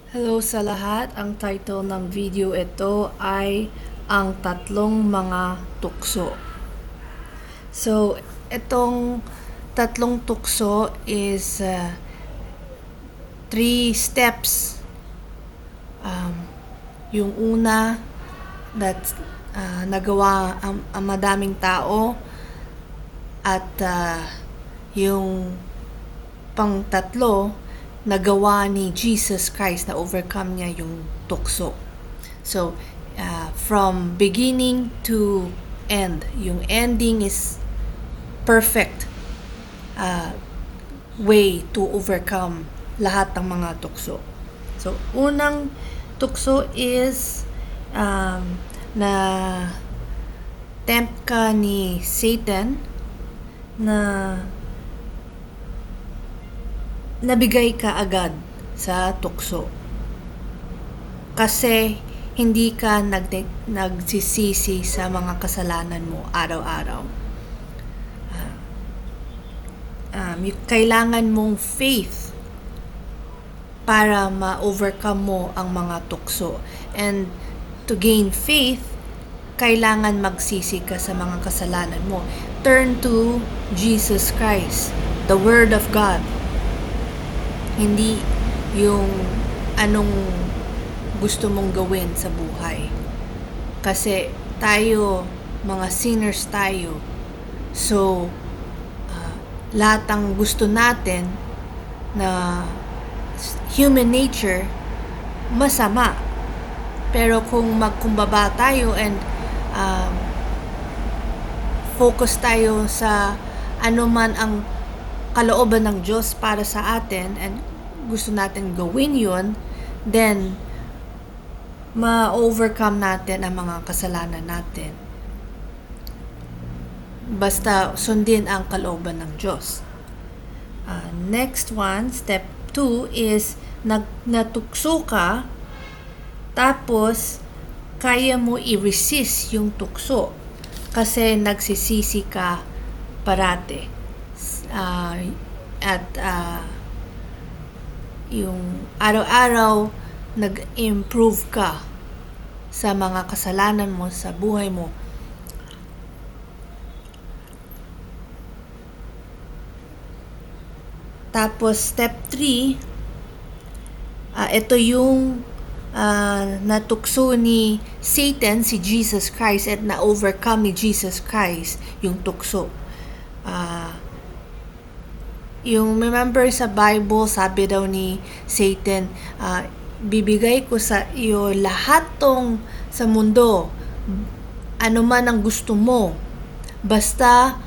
Hello sa lahat. Ang title ng video ito ay ang tatlong mga tukso. So, itong tatlong tukso is three steps. Yung una that nagawa ang madaming tao at yung pang-tatlo nagawa ni Jesus Christ na overcome niya yung tukso. So, from beginning to end, yung ending is perfect way to overcome lahat ng mga tukso. So, unang tukso is na tempt ka ni Satan na nabigay ka agad sa tukso. Kasi hindi ka nagsisisi sa mga kasalanan mo araw-araw. Kailangan mong faith para ma-overcome mo ang mga tukso. And to gain faith, kailangan magsisi ka sa mga kasalanan mo. Turn to Jesus Christ, the Word of God. Hindi yung anong gusto mong gawin sa buhay. Kasi tayo, mga sinners tayo. So, lahat ng gusto natin na human nature, masama. Pero kung magkumbaba tayo and focus tayo sa ano man ang kalooban ng Diyos para sa atin and gusto natin gawin yun, then ma-overcome natin ang mga kasalanan natin. Basta sundin ang kalooban ng Diyos. Next one, step 2 is natukso ka, tapos kaya mo i-resist yung tukso kasi nagsisisi ka parate. Yung araw-araw nag-improve ka sa mga kasalanan mo sa buhay mo. Tapos step 3, ito yung natukso ni Satan si Jesus Christ at na-overcome ni Jesus Christ yung tukso. Yung remember sa Bible, sabi daw ni Satan, bibigay ko sa iyo lahat tong sa mundo, ano man ang gusto mo, basta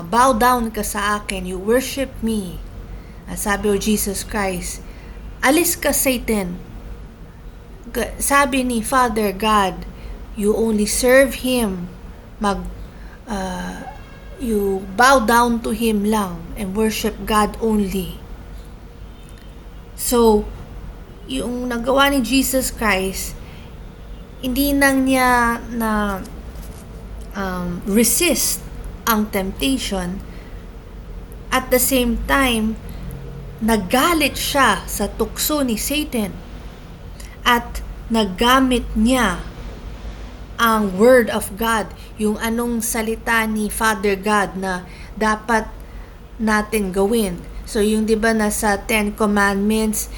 bow down ka sa akin, you worship me. Sabi o Jesus Christ, alis ka Satan. Sabi ni Father God, you only serve Him, you bow down to Him lang and worship God only. So, yung nagawa ni Jesus Christ, hindi nang niya na resist ang temptation. At the same time, nagalit siya sa tukso ni Satan at nagamit niya ang Word of God, yung anong salita ni Father God na dapat natin gawin. So yung 'di ba nasa 10 commandments,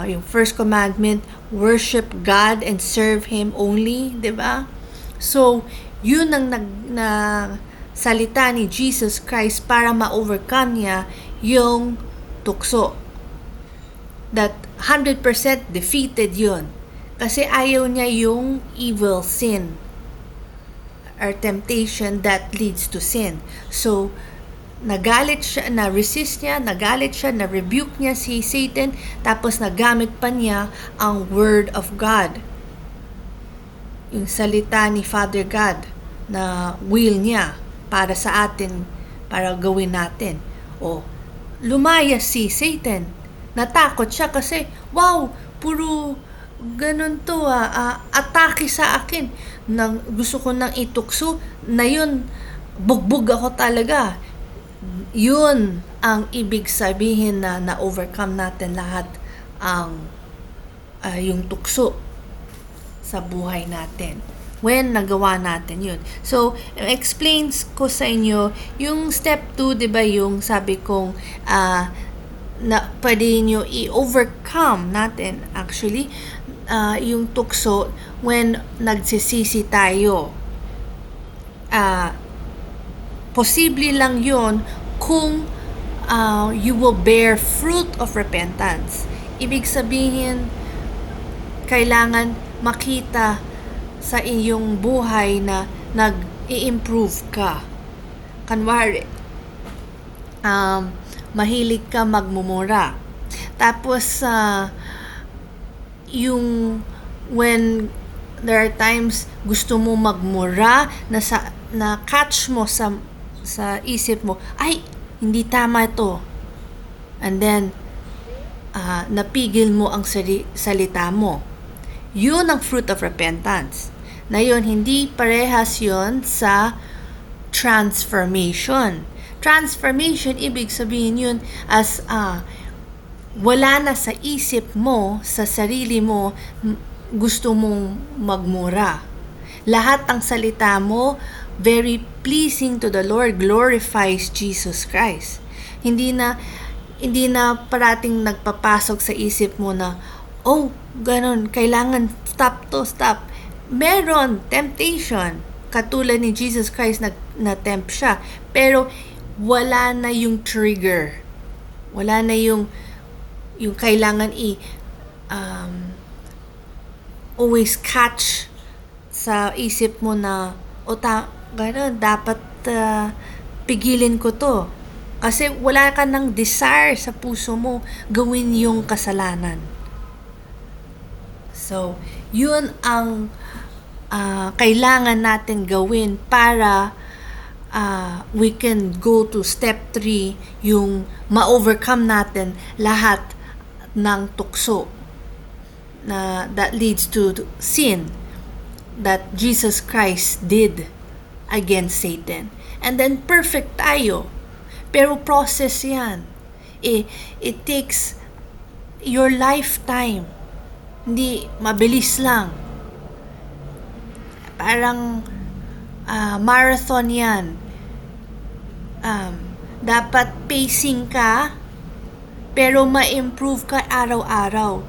yung first commandment, worship God and serve Him only, 'di ba? So yun ang salita ni Jesus Christ para ma-overcome niya yung tukso. That 100% defeated yun. Kasi ayaw niya yung evil sin or temptation that leads to sin. So, nagalit siya, na-resist niya, nagalit siya, na-rebuke niya si Satan, tapos nagamit pa niya ang Word of God. Yung salita ni Father God na will niya para sa atin, para gawin natin. Lumayas si Satan. Natakot siya kasi, wow, puro ganun to atake sa akin. Gusto ko nang itukso na yun, bugbog ako talaga. Yun ang ibig sabihin na na-overcome natin lahat ang yung tukso sa buhay natin when nagawa natin yun. So, explains ko sa inyo yung step 2, di ba, yung sabi kong na pwede nyo i-overcome natin actually yung tukso when nagsisisi tayo. Posible lang yun kung you will bear fruit of repentance. Ibig sabihin, kailangan makita sa iyong buhay na nag-i-improve ka. Kanwari, mahilig ka magmumura. Tapos, yung when there are times gusto mo magmura na catch mo sa isip mo, ay, hindi tama ito. And then, napigil mo ang salita mo. Yun ang fruit of repentance. Na yun, hindi parehas yun sa transformation. Transformation, ibig sabihin yun as wala na sa isip mo, sa sarili mo, gusto mong magmura. Lahat ng salita mo, very pleasing to the Lord, glorifies Jesus Christ. Hindi na parating nagpapasok sa isip mo na, oh, ganun, kailangan stop. Meron temptation, katulad ni Jesus Christ na-tempt siya, pero wala na yung trigger, wala na yung kailangan always catch sa isip mo na ganun, dapat pigilin ko to, kasi wala ka ng desire sa puso mo gawin yung kasalanan. So, yun ang kailangan natin gawin para we can go to step 3, yung ma-overcome natin lahat ng tukso na that leads to sin that Jesus Christ did against Satan. And then perfect tayo. Pero process yan. It takes your lifetime. Hindi mabilis lang. Parang marathon yan. Dapat pacing ka, pero ma-improve ka araw-araw.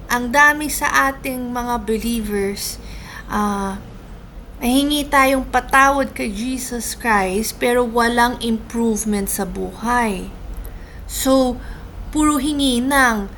Ang dami sa ating mga believers, nahingi tayong patawad kay Jesus Christ, pero walang improvement sa buhay. So, puro hingi ng,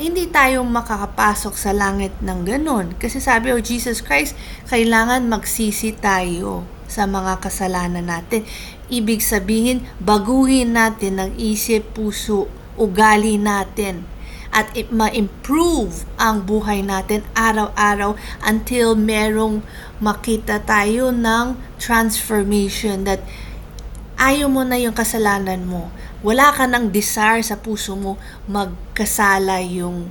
hindi tayo makakapasok sa langit ng ganun. Kasi sabi Jesus Christ, kailangan magsisi tayo sa mga kasalanan natin. Ibig sabihin, baguhin natin ang isip, puso, ugali natin. At ma-improve ang buhay natin araw-araw until merong makita tayo ng transformation that ayaw mo na yung kasalanan mo. Wala ka ng desire sa puso mo magkasala yung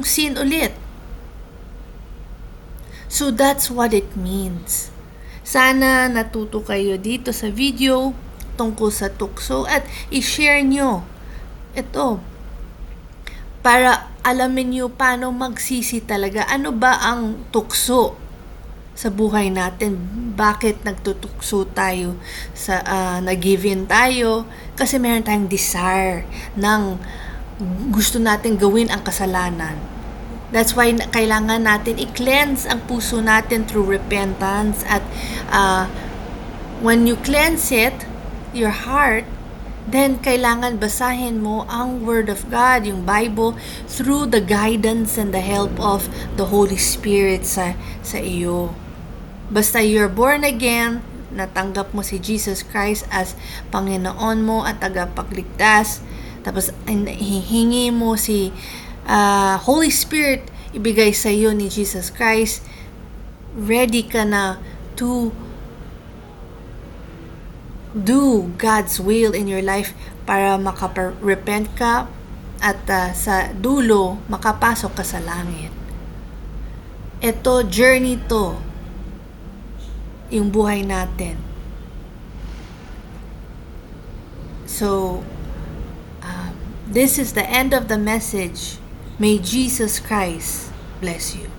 sin ulit. So that's what it means. Sana natuto kayo dito sa video tungkol sa tukso at i-share nyo ito para alamin nyo paano magsisi talaga. Ano ba ang tukso sa buhay natin? Bakit nagtutukso tayo sa nag-give-in tayo? Kasi meron tayong desire ng gusto natin gawin ang kasalanan. That's why kailangan natin i-cleanse ang puso natin through repentance. At when you cleanse it, your heart, then kailangan basahin mo ang Word of God, yung Bible, through the guidance and the help of the Holy Spirit sa iyo. Basta you're born again, natanggap mo si Jesus Christ as Panginoon mo at tagapagligtas, tapos hihingi mo si Holy Spirit ibigay sa iyo ni Jesus Christ, ready ka na to do God's will in your life para maka-repent ka at sa dulo makapasok ka sa langit. Ito, journey to, yung buhay natin. So, This is the end of the message. May Jesus Christ bless you.